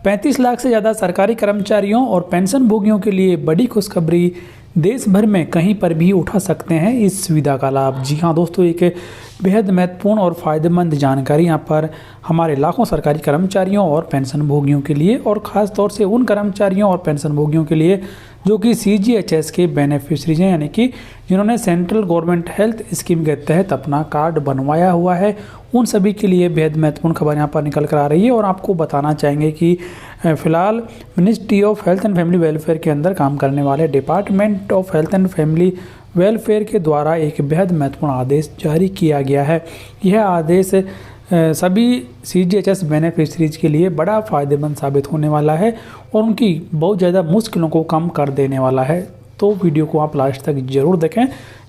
35 लाख से ज़्यादा सरकारी कर्मचारियों और पेंशनभोगियों के लिए बड़ी खुशखबरी। देश भर में कहीं पर भी उठा सकते हैं इस सुविधा का लाभ। जी हाँ दोस्तों, एक बेहद महत्वपूर्ण और फ़ायदेमंद जानकारी यहाँ पर हमारे लाखों सरकारी कर्मचारियों और पेंशनभोगियों के लिए, और ख़ास तौर से उन कर्मचारियों और पेंशनभोगियों के लिए जो कि CGHS के बेनिफिशरीज हैं, यानी कि जिन्होंने सेंट्रल गवर्नमेंट हेल्थ स्कीम के तहत अपना कार्ड बनवाया हुआ है। उन सभी के लिए बेहद महत्वपूर्ण खबर यहाँ पर निकल कर आ रही है। और आपको बताना चाहेंगे कि फ़िलहाल ministry of health and family welfare के अंदर काम करने वाले department of health and family welfare के द्वारा एक बेहद महत्वपूर्ण आदेश जारी किया गया है। यह आदेश सभी CGHS बेनिफिशरीज के लिए बड़ा फ़ायदेमंद साबित होने वाला है और उनकी बहुत ज़्यादा मुश्किलों को कम कर देने वाला है। तो वीडियो को आप लास्ट तक ज़रूर देखें।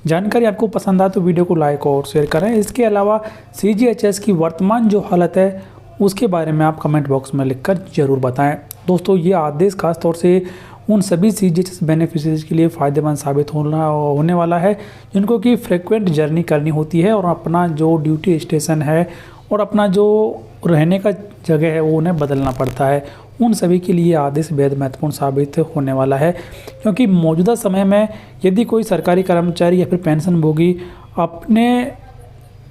जानकारी आपको पसंद आए तो वीडियो को लाइक और शेयर करें। इसके अलावा CGHS की वर्तमान जो हालत है उसके बारे में आप कमेंट बॉक्स में लिखकर ज़रूर बताएं। दोस्तों, ये आदेश खास तौर से उन सभी CGHS बेनिफिशरीज के लिए फ़ायदेमंद साबित होने वाला है जिनको कि फ्रिक्वेंट जर्नी करनी होती है और अपना जो ड्यूटी स्टेशन है और अपना जो रहने का जगह है वो उन्हें बदलना पड़ता है। उन सभी के लिए आदेश बेहद महत्वपूर्ण साबित होने वाला है, क्योंकि मौजूदा समय में यदि कोई सरकारी कर्मचारी या फिर पेंशनभोगी अपने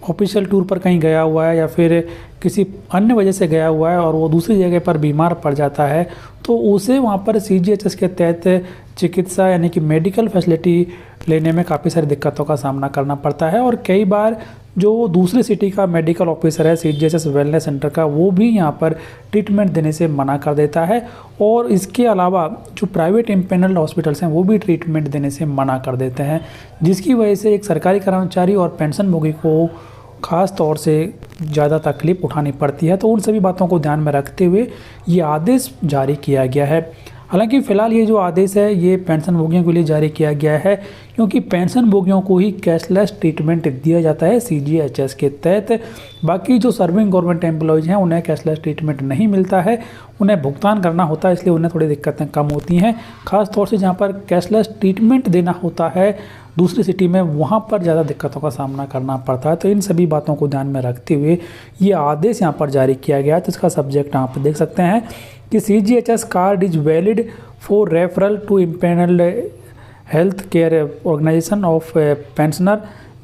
ऑफिशियल टूर पर कहीं गया हुआ है या फिर किसी अन्य वजह से गया हुआ है और वो दूसरी जगह पर बीमार पड़ जाता है, तो उसे वहाँ पर CGHS के तहत चिकित्सा यानी कि मेडिकल फैसिलिटी लेने में काफ़ी सारी दिक्कतों का सामना करना पड़ता है। और कई बार जो दूसरी सिटी का मेडिकल ऑफिसर है CGHS वेलनेस सेंटर का, वो भी यहाँ पर ट्रीटमेंट देने से मना कर देता है। और इसके अलावा जो प्राइवेट इम्पेनल्ड हॉस्पिटल्स हैं वो भी ट्रीटमेंट देने से मना कर देते हैं, जिसकी वजह से एक सरकारी कर्मचारी और पेंशनभोगी को ख़ास तौर से ज़्यादा तकलीफ उठानी पड़ती है। तो उन सभी बातों को ध्यान में रखते हुए ये आदेश जारी किया गया है। हालांकि फ़िलहाल ये जो आदेश है ये पेंशनभोगियों के लिए जारी किया गया है, क्योंकि पेंशनभोगियों को ही कैशलेस ट्रीटमेंट दिया जाता है CGHS के तहत। बाकी जो सर्विंग गवर्नमेंट एम्प्लॉयज़ हैं उन्हें कैशलेस ट्रीटमेंट नहीं मिलता है, उन्हें भुगतान करना होता है, इसलिए उन्हें थोड़ी दिक्कतें कम होती हैं। ख़ास तौर से जहाँ पर कैशलेस ट्रीटमेंट देना होता है दूसरी सिटी में, वहाँ पर ज़्यादा दिक्कतों का सामना करना पड़ता है। तो इन सभी बातों को ध्यान में रखते हुए ये आदेश यहाँ पर जारी किया गया है। तो इसका सब्जेक्ट यहाँ पर देख सकते हैं कि CGHS card is valid for referral to empanelled health care organisation of pensioner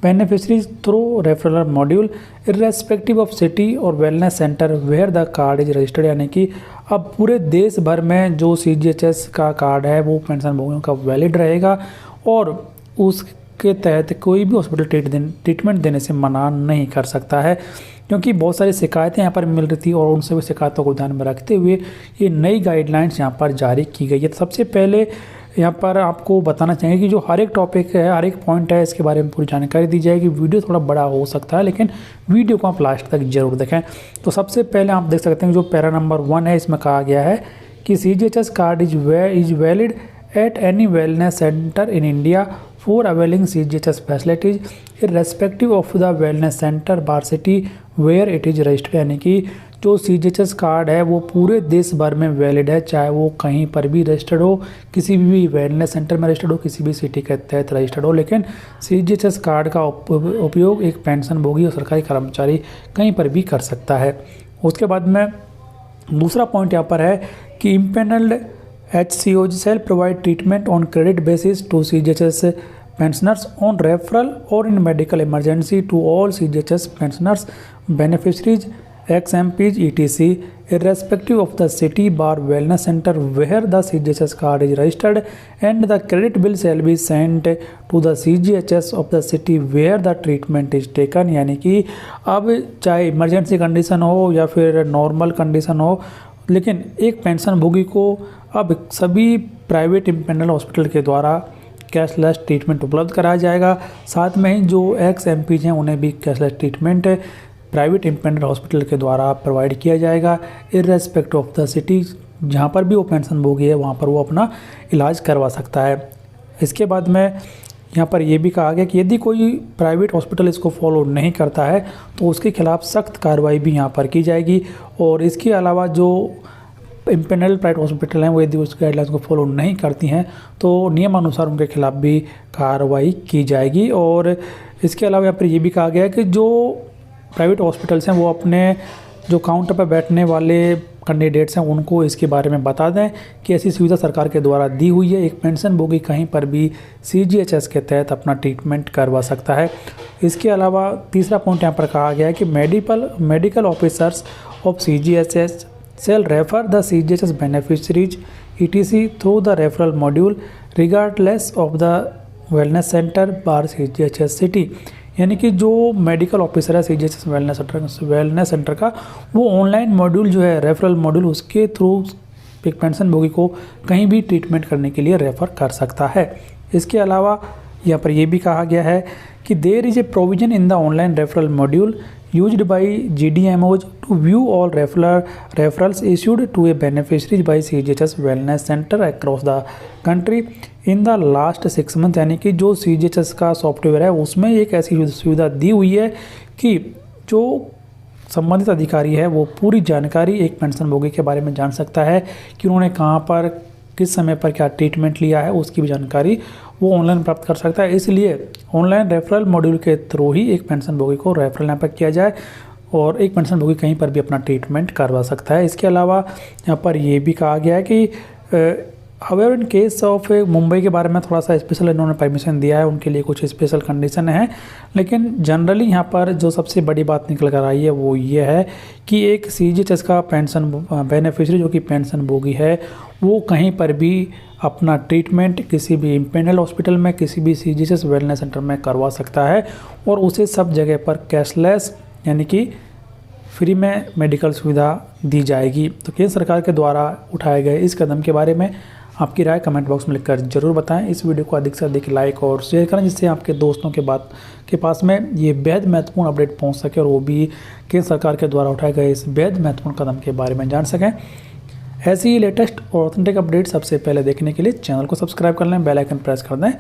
beneficiaries through referral module irrespective of city और wellness centre where the card is registered. यानी कि अब पूरे देश भर में जो CGHS का कार्ड है वो पेंशनभोगियों का वैलिड रहेगा और उसके तहत कोई भी हॉस्पिटल ट्रीटमेंट देने से मना नहीं कर सकता है। क्योंकि बहुत सारी शिकायतें यहाँ पर मिल रही थी और उन सभी शिकायतों को ध्यान में रखते हुए ये नई गाइडलाइंस यहाँ पर जारी की गई है। तो सबसे पहले यहाँ पर आपको बताना चाहेंगे कि जो हर एक टॉपिक है, हर एक पॉइंट है, इसके बारे में पूरी जानकारी दी जाएगी। वीडियो थोड़ा बड़ा हो सकता है लेकिन वीडियो को आप लास्ट तक जरूर देखें। तो सबसे पहले आप देख सकते हैं जो पैरा नंबर 1 है, इसमें कहा गया है कि CGHS card is valid at any wellness centre in India for availing CGHS facilities irrespective of the wellness centre bar city where it is registered. यानी कि जो CGHS कार्ड है वो पूरे देश भर में वैलिड है, चाहे वो कहीं पर भी रजिस्टर्ड हो, किसी भी वेलनेस सेंटर में रजिस्टर्ड हो, किसी भी सिटी के तहत रजिस्टर्ड हो। लेकिन CGHS कार्ड का उपयोग एक पेंशनभोगी और सरकारी कर्मचारी कहीं पर भी कर सकता है। उसके बाद में दूसरा पॉइंट यहाँ पर है कि इम्पेनल्ड HCOs shall provide treatment on credit basis to CGHS pensioners on referral or in medical emergency to all CGHS pensioners, beneficiaries, ex-MPs, etc., irrespective of the city bar wellness center where the CGHS card is registered, and the credit bill shall be sent to the CGHS of the city where the treatment is taken। यानी कि अब चाहे emergency condition हो या फिर normal condition हो, लेकिन एक पेंशनभोगी को अब सभी प्राइवेट इम्पेनल्ड हॉस्पिटल के द्वारा कैशलेस ट्रीटमेंट उपलब्ध कराया जाएगा। साथ में ही जो ex-MPs हैं उन्हें भी कैशलेस ट्रीटमेंट प्राइवेट इम्पेनल्ड हॉस्पिटल के द्वारा प्रोवाइड किया जाएगा इर्रेस्पेक्टिव ऑफ द सिटी। जहाँ पर भी वो पेंशनभोगी है वहाँ पर वो अपना इलाज करवा सकता है। इसके बाद में यहाँ पर ये भी कहा गया कि यदि कोई प्राइवेट हॉस्पिटल इसको फॉलो नहीं करता है तो उसके खिलाफ सख्त कार्रवाई भी यहाँ पर की जाएगी। और इसके अलावा जो इम्पेनल्ड प्राइवेट हॉस्पिटल हैं वो यदि उस गाइडलाइंस को फॉलो नहीं करती हैं तो नियमानुसार उनके खिलाफ भी कार्रवाई की जाएगी। और इसके अलावा यहाँ पर ये भी कहा गया है कि जो प्राइवेट हॉस्पिटल्स हैं वो अपने जो काउंटर पर बैठने वाले कैंडिडेट्स हैं उनको इसके बारे में बता दें कि ऐसी सुविधा सरकार के द्वारा दी हुई है। एक पेंशनभोगी कहीं पर भी CGHS के तहत अपना ट्रीटमेंट करवा सकता है। इसके अलावा तीसरा पॉइंट यहाँ पर कहा गया है कि medical officers of CGHS shall refer the CGHS beneficiaries etc through the referral module regardless of the wellness center bar CGHS city। यानी कि जो मेडिकल ऑफिसर है CGHS वेलनेस सेंटर का, वो ऑनलाइन मॉड्यूल जो है रेफरल मॉड्यूल, उसके through एक पेंशनभोगी को कहीं भी ट्रीटमेंट करने के लिए रेफ़र कर सकता है। इसके अलावा यहाँ पर यह भी कहा गया है कि there is a provision in the online referral module used by GDMOs to view all referrals issued to a beneficiary by CGHS wellness center across the country in the last 6 months। यानी कि जो CGHS का software है उसमें एक ऐसी सुविधा दी हुई है कि जो संबंधित अधिकारी है वो पूरी जानकारी एक पेंशनभोगी के बारे में जान सकता है कि उन्होंने कहाँ पर किस समय पर क्या ट्रीटमेंट लिया है, उसकी भी जानकारी वो ऑनलाइन प्राप्त कर सकता है। इसलिए ऑनलाइन रेफरल मॉड्यूल के थ्रू ही एक पेंशनभोगी को रेफरल यहाँ पर किया जाए और एक पेंशनभोगी कहीं पर भी अपना ट्रीटमेंट करवा सकता है। इसके अलावा यहाँ पर ये भी कहा गया है कि however in case of Mumbai के बारे में थोड़ा सा स्पेशल इन्होंने परमिशन दिया है, उनके लिए कुछ स्पेशल कंडीशन है, लेकिन जनरली यहाँ पर जो सबसे बड़ी बात निकल कर आई है वो ये है कि एक CGHS का पेंशन बेनिफिशियरी जो कि पेंशनभोगी है वो कहीं पर भी अपना ट्रीटमेंट किसी भी इम्पेनल हॉस्पिटल में, किसी भी CGHS वेलनेस सेंटर में करवा सकता है और उसे सब जगह पर कैशलेस यानी कि फ्री में मेडिकल सुविधा दी जाएगी। तो केंद्र सरकार के द्वारा उठाए गए इस कदम के बारे में आपकी राय कमेंट बॉक्स में लिखकर ज़रूर बताएं। इस वीडियो को अधिक से अधिक लाइक और शेयर करें जिससे आपके दोस्तों के पास में ये बेहद महत्वपूर्ण अपडेट पहुंच सके और वो भी केंद्र सरकार के द्वारा उठाए गए इस बेहद महत्वपूर्ण कदम के बारे में जान सकें। ऐसी ही लेटेस्ट और ऑथेंटिक अपडेट सबसे पहले देखने के लिए चैनल को सब्सक्राइब कर लें, बेल आइकन प्रेस कर दें।